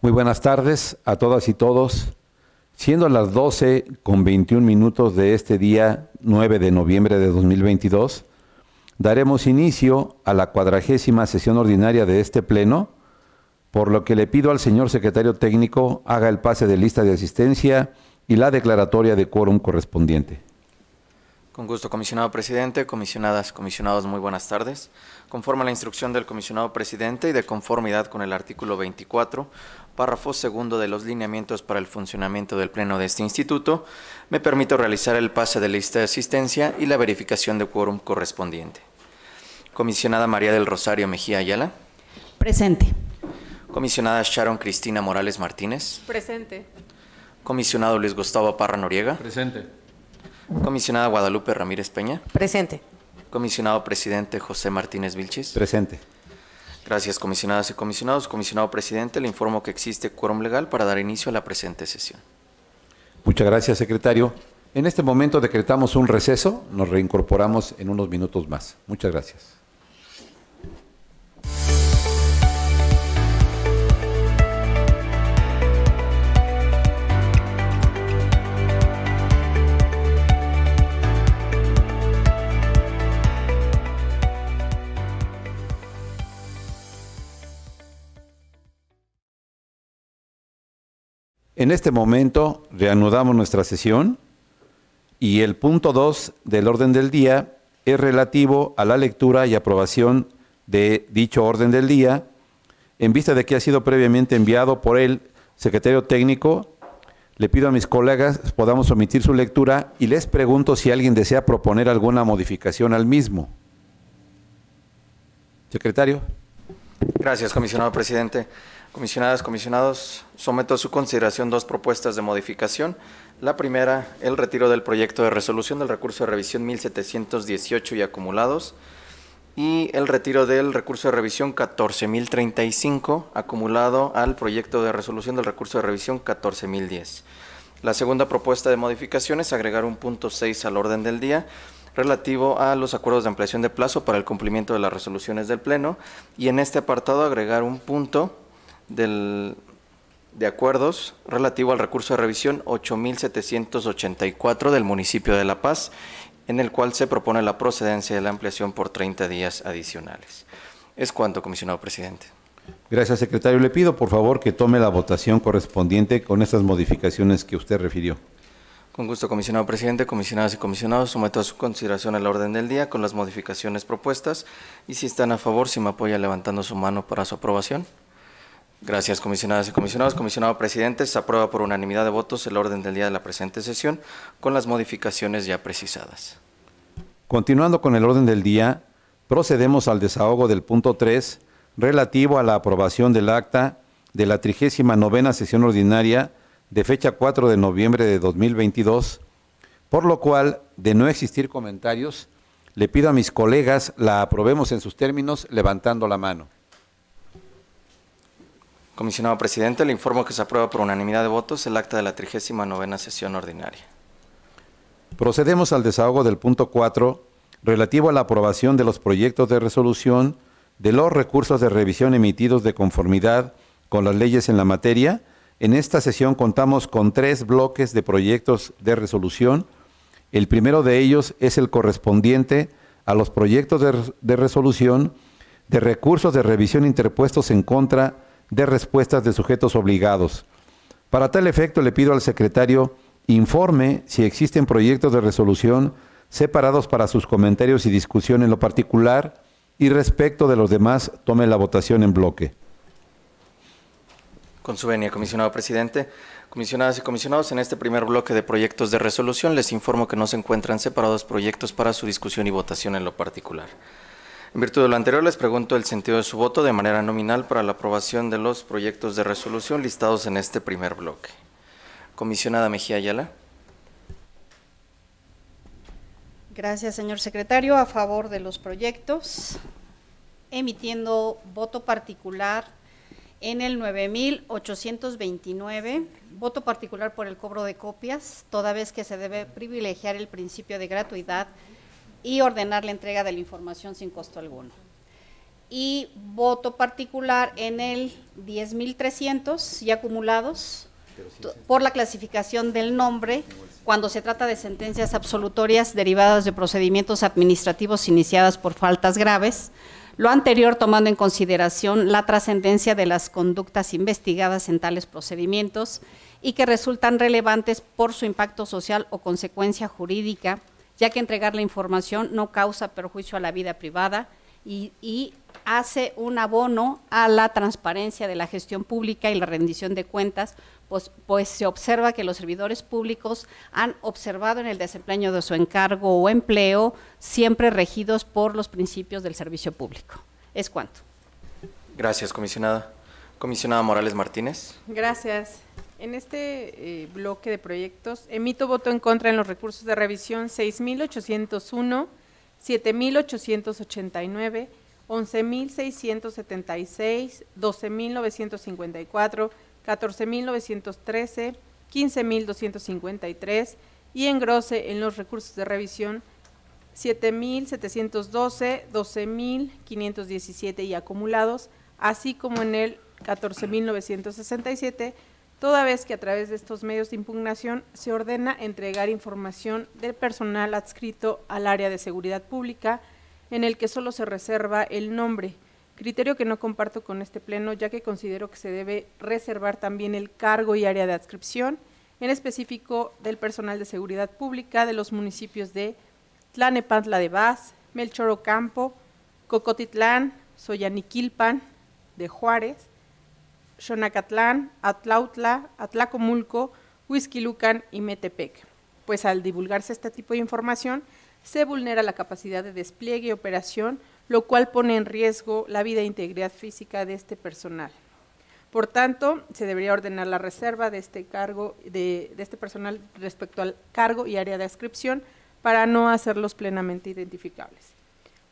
Muy buenas tardes a todas y todos. Siendo las 12:21 de este día 9 de noviembre de 2022, daremos inicio a la 40ª sesión ordinaria de este Pleno, por lo que le pido al señor secretario técnico haga el pase de lista de asistencia y la declaratoria de quórum correspondiente. Con gusto, comisionado presidente, comisionadas, comisionados, muy buenas tardes. Conforme a la instrucción del comisionado presidente y de conformidad con el artículo 24, párrafo segundo de los lineamientos para el funcionamiento del Pleno de este instituto, me permito realizar el pase de lista de asistencia y la verificación de quórum correspondiente. Comisionada María del Rosario Mejía Ayala. Presente. Comisionada Sharon Cristina Morales Martínez. Presente. Comisionado Luis Gustavo Parra Noriega. Presente. Comisionada Guadalupe Ramírez Peña. Presente. Comisionado presidente José Martínez Vilchis. Presente. Gracias, comisionadas y comisionados. Comisionado presidente, le informo que existe quórum legal para dar inicio a la presente sesión. Muchas gracias, secretario. En este momento decretamos un receso, nos reincorporamos en unos minutos más. Muchas gracias. En este momento reanudamos nuestra sesión y el punto 2 del orden del día es relativo a la lectura y aprobación de dicho orden del día, en vista de que ha sido previamente enviado por el secretario técnico. Le pido a mis colegas podamos omitir su lectura y les pregunto si alguien desea proponer alguna modificación al mismo. Secretario. Gracias, comisionado presidente. Comisionadas, comisionados, someto a su consideración dos propuestas de modificación. La primera, el retiro del proyecto de resolución del recurso de revisión 1718 y acumulados, y el retiro del recurso de revisión 14035, acumulado al proyecto de resolución del recurso de revisión 14010. La segunda propuesta de modificación es agregar un punto 6 al orden del día, relativo a los acuerdos de ampliación de plazo para el cumplimiento de las resoluciones del Pleno, y en este apartado agregar un punto de acuerdos relativo al recurso de revisión 8784 del municipio de La Paz, en el cual se propone la procedencia de la ampliación por 30 días adicionales. Es cuanto, comisionado presidente. Gracias, secretario. Le pido, por favor, que tome la votación correspondiente con estas modificaciones que usted refirió. Con gusto, comisionado presidente, comisionadas y comisionados, someto a su consideración el orden del día con las modificaciones propuestas, y si están a favor, si me apoya levantando su mano para su aprobación. Gracias, comisionadas y comisionados. Comisionado presidente, se aprueba por unanimidad de votos el orden del día de la presente sesión con las modificaciones ya precisadas. Continuando con el orden del día, procedemos al desahogo del punto 3 relativo a la aprobación del acta de la 39ª sesión ordinaria de fecha 4 de noviembre de 2022, por lo cual, de no existir comentarios, le pido a mis colegas la aprobemos en sus términos levantando la mano. Comisionado presidente, le informo que se aprueba por unanimidad de votos el acta de la 39ª sesión ordinaria. Procedemos al desahogo del punto 4, relativo a la aprobación de los proyectos de resolución de los recursos de revisión emitidos de conformidad con las leyes en la materia. En esta sesión contamos con 3 bloques de proyectos de resolución. El primero de ellos es el correspondiente a los proyectos de resolución de recursos de revisión interpuestos en contra de respuestas de sujetos obligados. Para tal efecto, le pido al secretario informe si existen proyectos de resolución separados para sus comentarios y discusión en lo particular, y respecto de los demás, tome la votación en bloque. Con su venia, comisionado presidente. Comisionadas y comisionados, en este primer bloque de proyectos de resolución les informo que no se encuentran separados proyectos para su discusión y votación en lo particular. En virtud de lo anterior, les pregunto el sentido de su voto de manera nominal para la aprobación de los proyectos de resolución listados en este primer bloque. Comisionada Mejía Ayala. Gracias, señor secretario. A favor de los proyectos, emitiendo voto particular en el 9829, voto particular por el cobro de copias, toda vez que se debe privilegiar el principio de gratuidad y ordenar la entrega de la información sin costo alguno. y voto particular en el 10.300 y acumulados por la clasificación del nombre cuando se trata de sentencias absolutorias derivadas de procedimientos administrativos iniciadas por faltas graves, lo anterior tomando en consideración la trascendencia de las conductas investigadas en tales procedimientos y que resultan relevantes por su impacto social o consecuencia jurídica, ya que entregar la información no causa perjuicio a la vida privada y hace un abono a la transparencia de la gestión pública y la rendición de cuentas, pues se observa que los servidores públicos han observado en el desempeño de su encargo o empleo siempre regidos por los principios del servicio público. Es cuanto. Gracias, comisionada. Comisionada Morales Martínez. Gracias. En este bloque de proyectos emito voto en contra en los recursos de revisión 6.801, 7.889, 11.676, 12.954, 14.913, 15.253 y engrose en los recursos de revisión 7.712, 12.517 y acumulados, así como en el 14.967, toda vez que a través de estos medios de impugnación se ordena entregar información del personal adscrito al área de seguridad pública, en el que solo se reserva el nombre, criterio que no comparto con este pleno, ya que considero que se debe reservar también el cargo y área de adscripción, en específico del personal de seguridad pública de los municipios de Tlanepantla de Vaz, Melchor Ocampo, Cocotitlán, Soyaniquilpan de Juárez, Xonacatlán, Atlautla, Atlacomulco, Huixquilucan y Metepec, pues al divulgarse este tipo de información se vulnera la capacidad de despliegue y operación, lo cual pone en riesgo la vida e integridad física de este personal. Por tanto, se debería ordenar la reserva de este cargo, de este personal respecto al cargo y área de adscripción para no hacerlos plenamente identificables,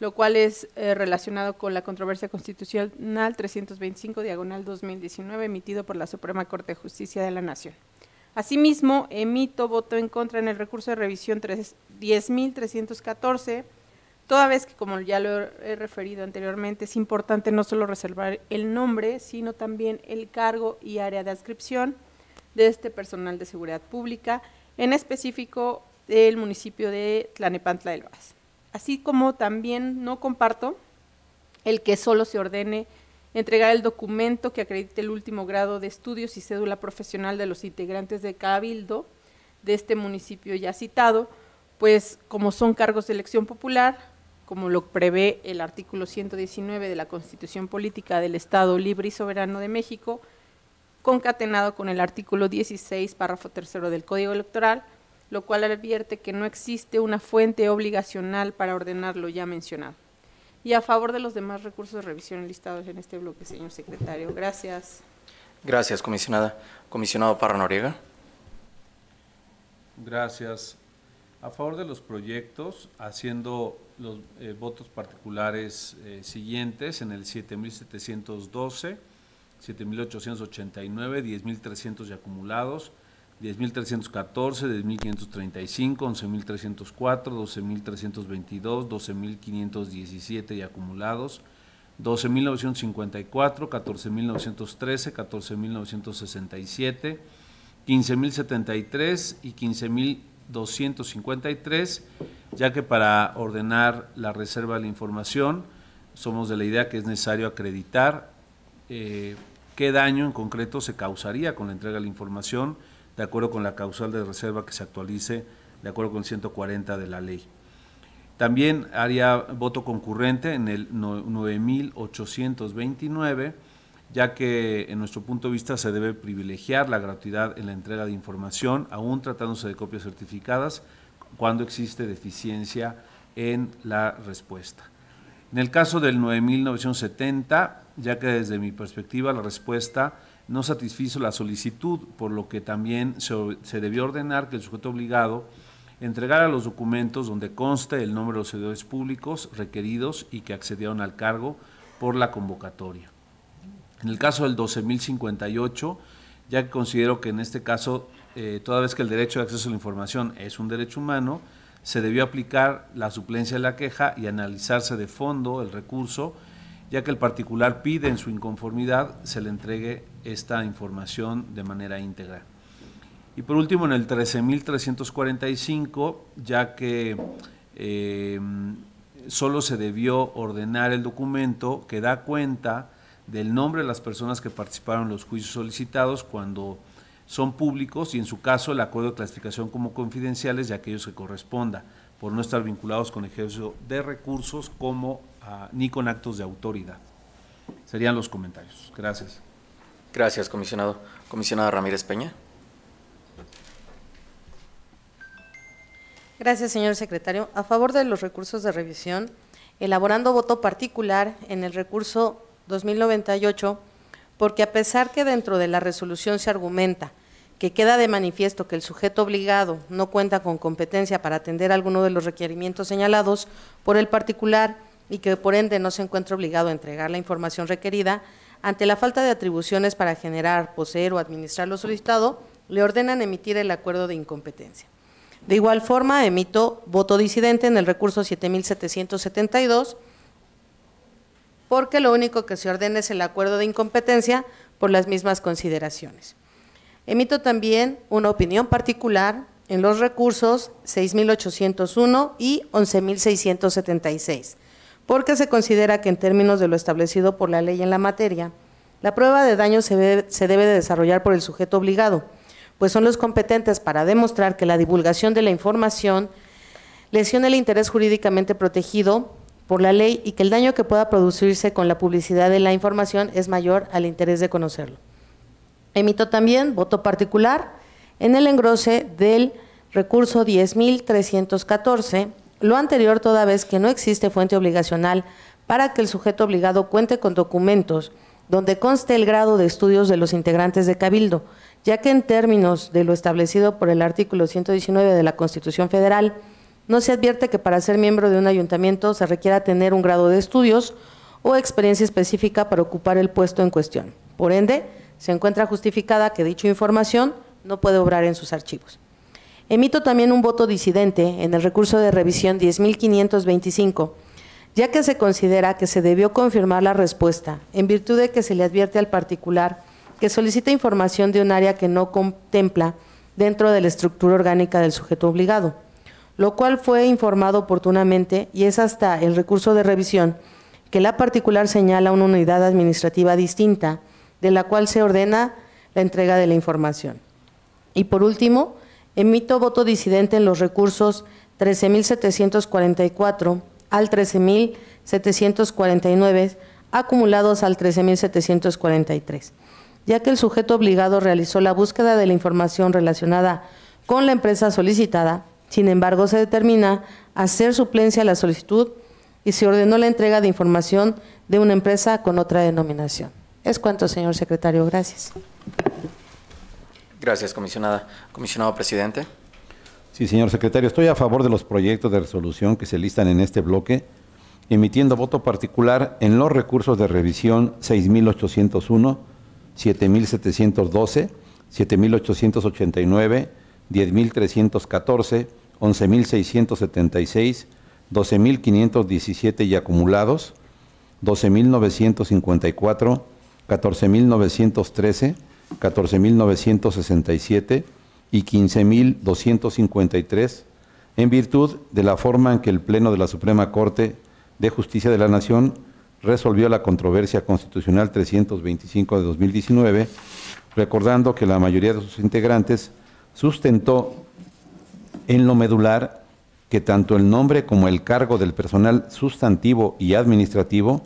lo cual es relacionado con la controversia constitucional 325/2019 emitido por la Suprema Corte de Justicia de la Nación. Asimismo, emito voto en contra en el recurso de revisión 10.314, toda vez que, como ya lo he referido anteriormente, es importante no solo reservar el nombre, sino también el cargo y área de adscripción de este personal de seguridad pública, en específico del municipio de Tlanepantla del Vaz. Así como también no comparto el que solo se ordene entregar el documento que acredite el último grado de estudios y cédula profesional de los integrantes de Cabildo de este municipio ya citado, pues como son cargos de elección popular, como lo prevé el artículo 119 de la Constitución Política del Estado Libre y Soberano de México, concatenado con el artículo 16, párrafo 3 del Código Electoral, lo cual advierte que no existe una fuente obligacional para ordenar lo ya mencionado. Y a favor de los demás recursos de revisión listados en este bloque, señor secretario. Gracias. Gracias, comisionada. Comisionado Parra Noriega. Gracias. A favor de los proyectos, haciendo los votos particulares siguientes en el 7.712, 7.889, 10.300 y acumulados, 10.314, 10.535, 11.304, 12.322, 12.517 y acumulados, 12.954, 14.913, 14.967, 15.073 y 15.253, ya que para ordenar la reserva de la información somos de la idea que es necesario acreditar qué daño en concreto se causaría con la entrega de la información, de acuerdo con la causal de reserva que se actualice de acuerdo con el 140 de la ley. También haría voto concurrente en el 9.829, ya que en nuestro punto de vista se debe privilegiar la gratuidad en la entrega de información, aún tratándose de copias certificadas, cuando existe deficiencia en la respuesta. En el caso del 9.970, ya que desde mi perspectiva la respuesta no satisfizo la solicitud, por lo que también se debió ordenar que el sujeto obligado entregara los documentos donde conste el nombre de los servidores públicos requeridos y que accedieron al cargo por la convocatoria. En el caso del 12.058, ya que considero que en este caso, toda vez que el derecho de acceso a la información es un derecho humano, se debió aplicar la suplencia de la queja y analizarse de fondo el recurso, ya que el particular pide en su inconformidad se le entregue esta información de manera íntegra. Y por último, en el 13.345, ya que solo se debió ordenar el documento que da cuenta del nombre de las personas que participaron en los juicios solicitados cuando son públicos y en su caso el acuerdo de clasificación como confidenciales de aquellos que corresponda, por no estar vinculados con ejercicio de recursos ni con actos de autoridad. Serían los comentarios. Gracias. Gracias, comisionado. Comisionada Ramírez Peña. Gracias, señor secretario. A favor de los recursos de revisión, elaborando voto particular en el recurso 2098, porque a pesar que dentro de la resolución se argumenta que queda de manifiesto que el sujeto obligado no cuenta con competencia para atender alguno de los requerimientos señalados por el particular y que por ende no se encuentra obligado a entregar la información requerida, ante la falta de atribuciones para generar, poseer o administrar lo solicitado, le ordenan emitir el acuerdo de incompetencia. De igual forma, emito voto disidente en el recurso 7772, porque lo único que se ordena es el acuerdo de incompetencia por las mismas consideraciones. Emito también una opinión particular en los recursos 6.801 y 11.676, porque se considera que en términos de lo establecido por la ley en la materia, la prueba de daño se debe de desarrollar por el sujeto obligado, pues son los competentes para demostrar que la divulgación de la información lesiona el interés jurídicamente protegido por la ley y que el daño que pueda producirse con la publicidad de la información es mayor al interés de conocerlo. Emito también voto particular en el engrose del recurso 10.314, lo anterior toda vez que no existe fuente obligacional para que el sujeto obligado cuente con documentos donde conste el grado de estudios de los integrantes de Cabildo, ya que en términos de lo establecido por el artículo 119 de la Constitución Federal, no se advierte que para ser miembro de un ayuntamiento se requiera tener un grado de estudios o experiencia específica para ocupar el puesto en cuestión. Por ende, se encuentra justificada que dicha información no puede obrar en sus archivos. Emito también un voto disidente en el recurso de revisión 10.525, ya que se considera que se debió confirmar la respuesta en virtud de que se le advierte al particular que solicita información de un área que no contempla dentro de la estructura orgánica del sujeto obligado, lo cual fue informado oportunamente y es hasta el recurso de revisión que la particular señala una unidad administrativa distinta de la cual se ordena la entrega de la información. Y por último, emito voto disidente en los recursos 13.744 al 13.749 acumulados al 13.743. Ya que el sujeto obligado realizó la búsqueda de la información relacionada con la empresa solicitada, sin embargo se determina hacer suplencia a la solicitud y se ordenó la entrega de información de una empresa con otra denominación. Es cuanto, señor secretario. Gracias. Gracias, comisionada. Comisionado presidente. Sí, señor secretario, estoy a favor de los proyectos de resolución que se listan en este bloque, emitiendo voto particular en los recursos de revisión 6.801, 7.712, 7.889, 10.314, 11.676, 12.517 y acumulados, 12.954, 14.913, 14.967 y 15.253, en virtud de la forma en que el Pleno de la Suprema Corte de Justicia de la Nación resolvió la controversia constitucional 325 de 2019, recordando que la mayoría de sus integrantes sustentó en lo medular que tanto el nombre como el cargo del personal sustantivo y administrativo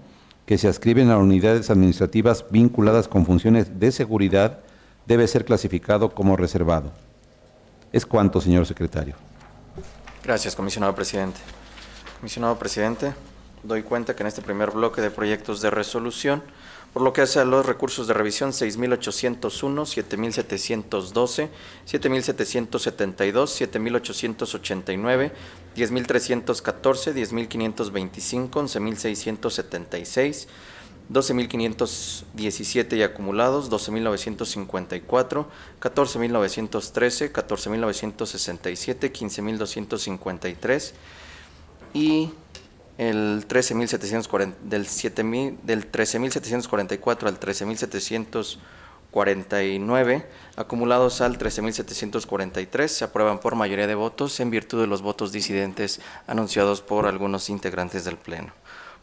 que se adscriben a unidades administrativas vinculadas con funciones de seguridad debe ser clasificado como reservado. Es cuanto, señor secretario. Gracias, comisionado presidente. Comisionado presidente, doy cuenta que en este primer bloque de proyectos de resolución, por lo que hace a los recursos de revisión 6.801, 7.712, 7.772, 7.889, 10.314, 10.525, 11.676, 12.517 y acumulados, 12.954, 14.913, 14.967, 15.253 y el 13.740, del 13.744 al 13.749, acumulados al 13.743, se aprueban por mayoría de votos en virtud de los votos disidentes anunciados por algunos integrantes del Pleno.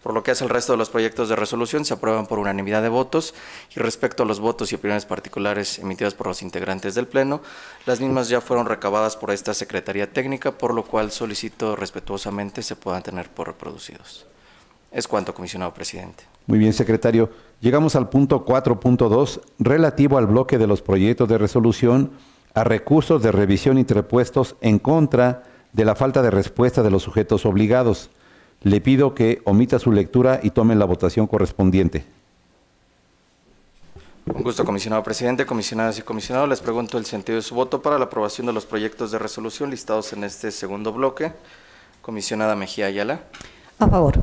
Por lo que hace al resto de los proyectos de resolución, se aprueban por unanimidad de votos, y respecto a los votos y opiniones particulares emitidas por los integrantes del Pleno, las mismas ya fueron recabadas por esta Secretaría Técnica, por lo cual solicito respetuosamente se puedan tener por reproducidos. Es cuanto, comisionado presidente. Muy bien, secretario. Llegamos al punto 4.2, relativo al bloque de los proyectos de resolución a recursos de revisión interpuestos en contra de la falta de respuesta de los sujetos obligados. Le pido que omita su lectura y tomen la votación correspondiente. Con gusto, comisionado presidente. Comisionadas y comisionados, les pregunto el sentido de su voto para la aprobación de los proyectos de resolución listados en este segundo bloque. Comisionada Mejía Ayala. A favor.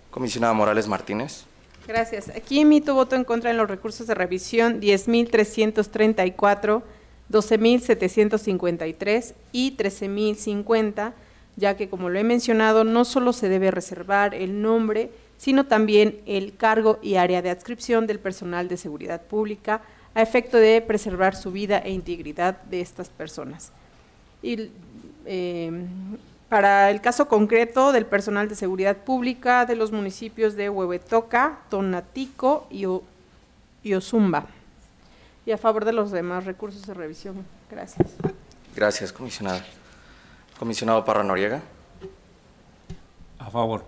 Comisionada Morales Martínez. Gracias. Aquí emito voto en contra en los recursos de revisión 10.334, 12.753 y 13.050, ya que, como lo he mencionado, no solo se debe reservar el nombre, sino también el cargo y área de adscripción del personal de seguridad pública a efecto de preservar su vida e integridad de estas personas. Y para el caso concreto del personal de seguridad pública de los municipios de Huehuetoca, Tonatico y Ozumba. Y a favor de los demás recursos de revisión. Gracias. Gracias, comisionada. Comisionado Parra Noriega. A favor.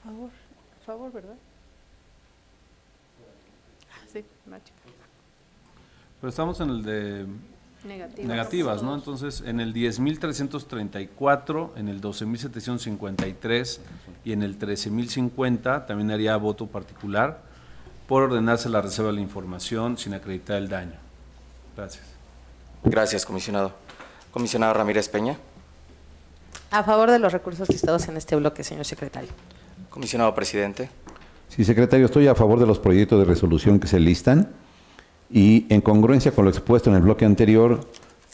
A favor, ¿verdad? Sí, Nacho. Pero estamos en el de negativas, ¿no? Entonces, en el 10.334, en el 12.753 y en el 13.050 también haría voto particular por ordenarse la reserva de la información sin acreditar el daño. Gracias. Gracias, comisionado. Comisionada Ramírez Peña. A favor de los recursos listados en este bloque, señor secretario. Comisionado presidente. Sí, secretario, estoy a favor de los proyectos de resolución que se listan y, en congruencia con lo expuesto en el bloque anterior,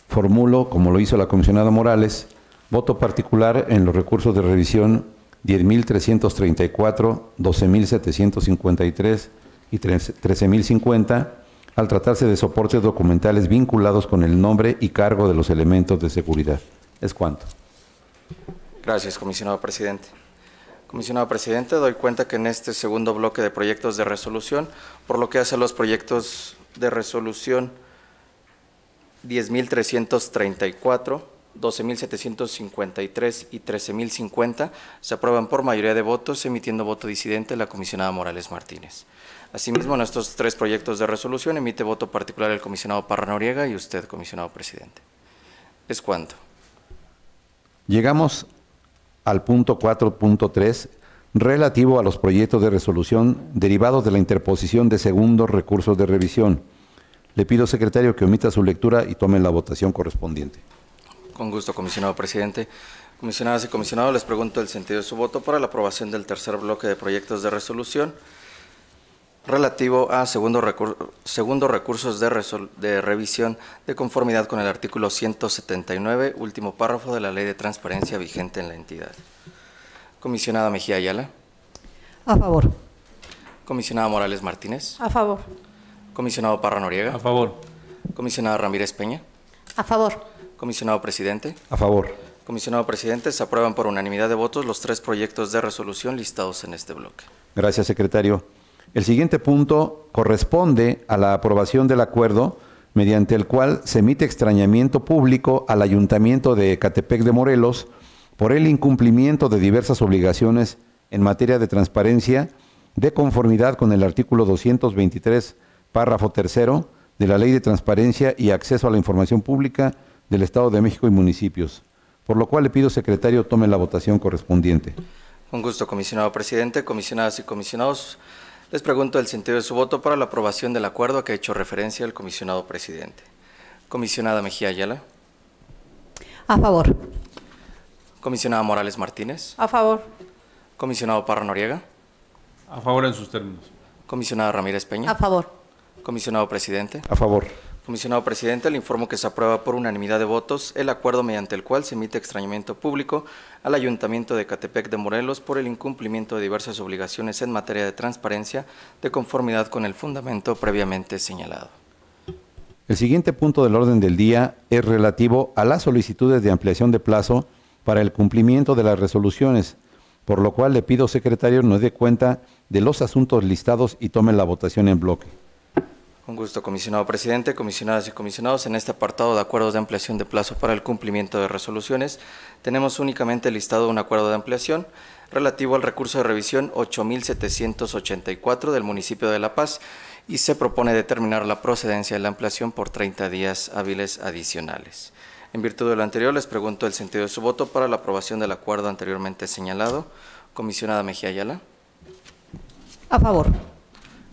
formulo, como lo hizo la comisionada Morales, voto particular en los recursos de revisión 10.334, 12.753 y 13.050, al tratarse de soportes documentales vinculados con el nombre y cargo de los elementos de seguridad. Es cuanto. Gracias, comisionado presidente. Comisionado presidente, doy cuenta que en este segundo bloque de proyectos de resolución, por lo que hace a los proyectos de resolución 10.334, 12.753 y 13.050, se aprueban por mayoría de votos, emitiendo voto disidente la comisionada Morales Martínez. Asimismo, en estos tres proyectos de resolución emite voto particular el comisionado Parra Noriega y usted, comisionado presidente. Es cuanto. Llegamos al punto 4.3, relativo a los proyectos de resolución derivados de la interposición de segundos recursos de revisión. Le pido, secretario, que omita su lectura y tome la votación correspondiente. Con gusto, comisionado presidente. Comisionadas y comisionados, les pregunto el sentido de su voto para la aprobación del tercer bloque de proyectos de resolución relativo a segundos recursos de revisión de conformidad con el artículo 179, último párrafo de la Ley de Transparencia vigente en la entidad. Comisionada Mejía Ayala. A favor. Comisionada Morales Martínez. A favor. Comisionado Parra Noriega. A favor. Comisionada Ramírez Peña. A favor. Comisionado presidente. A favor. Comisionado presidente, se aprueban por unanimidad de votos los tres proyectos de resolución listados en este bloque. Gracias, secretario. El siguiente punto corresponde a la aprobación del acuerdo mediante el cual se emite extrañamiento público al Ayuntamiento de Ecatepec de Morelos por el incumplimiento de diversas obligaciones en materia de transparencia de conformidad con el artículo 223, párrafo tercero de la Ley de Transparencia y Acceso a la Información Pública del Estado de México y municipios, por lo cual le pido, secretario, tome la votación correspondiente. Con gusto, comisionado presidente, comisionadas y comisionados, les pregunto el sentido de su voto para la aprobación del acuerdo a que ha hecho referencia el comisionado presidente. Comisionada Mejía Ayala. A favor. Comisionada Morales Martínez. A favor. Comisionado Parra Noriega. A favor en sus términos. Comisionada Ramírez Peña. A favor. Comisionado Presidente. A favor. Comisionado Presidente, le informo que se aprueba por unanimidad de votos el acuerdo mediante el cual se emite extrañamiento público al Ayuntamiento de Ecatepec de Morelos por el incumplimiento de diversas obligaciones en materia de transparencia de conformidad con el fundamento previamente señalado. El siguiente punto del orden del día es relativo a las solicitudes de ampliación de plazo para el cumplimiento de las resoluciones, por lo cual le pido, secretario, nos dé cuenta de los asuntos listados y tome la votación en bloque. Con gusto, comisionado presidente, comisionadas y comisionados. En este apartado de acuerdos de ampliación de plazo para el cumplimiento de resoluciones, tenemos únicamente listado un acuerdo de ampliación relativo al recurso de revisión 8784 del municipio de La Paz y se propone determinar la procedencia de la ampliación por 30 días hábiles adicionales. En virtud de lo anterior, les pregunto el sentido de su voto para la aprobación del acuerdo anteriormente señalado. Comisionada Mejía Ayala. A favor.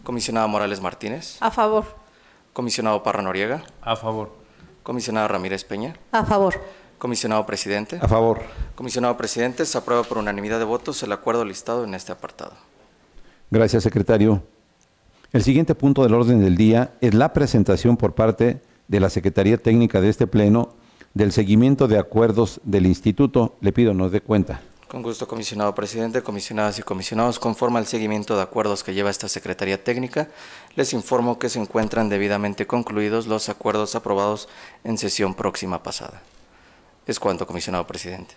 Comisionada Morales Martínez. A favor. Comisionado Parra Noriega. A favor. Comisionada Ramírez Peña. A favor. Comisionado Presidente. A favor. Comisionado Presidente, se aprueba por unanimidad de votos el acuerdo listado en este apartado. Gracias, secretario. El siguiente punto del orden del día es la presentación por parte de la Secretaría Técnica de este Pleno del seguimiento de acuerdos del Instituto. Le pido nos dé cuenta. Con gusto, comisionado presidente, comisionadas y comisionados, conforme al seguimiento de acuerdos que lleva esta Secretaría Técnica, les informo que se encuentran debidamente concluidos los acuerdos aprobados en sesión próxima pasada. Es cuanto, comisionado presidente.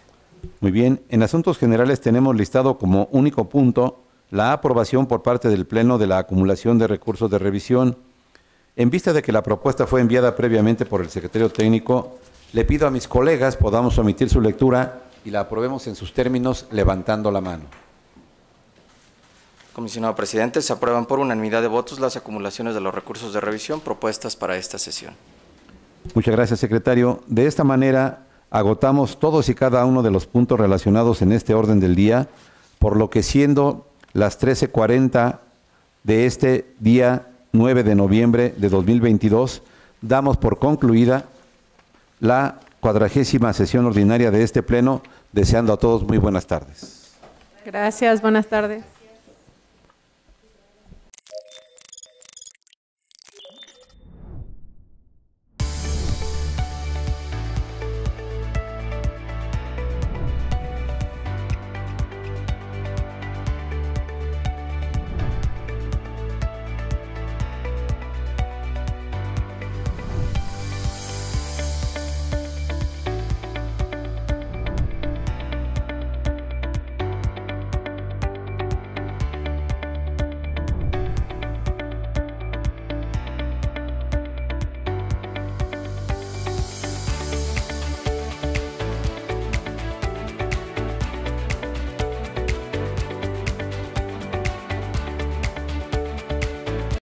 Muy bien, en asuntos generales tenemos listado como único punto la aprobación por parte del Pleno de la acumulación de recursos de revisión. En vista de que la propuesta fue enviada previamente por el secretario técnico, le pido a mis colegas podamos omitir su lectura y la aprobemos en sus términos levantando la mano. Comisionado presidente, se aprueban por unanimidad de votos las acumulaciones de los recursos de revisión propuestas para esta sesión. Muchas gracias, secretario. De esta manera agotamos todos y cada uno de los puntos relacionados en este orden del día, por lo que siendo las 13:40 de este día 9 de noviembre de 2022, damos por concluida la 40ª sesión ordinaria de este Pleno, deseando a todos muy buenas tardes. Gracias, buenas tardes.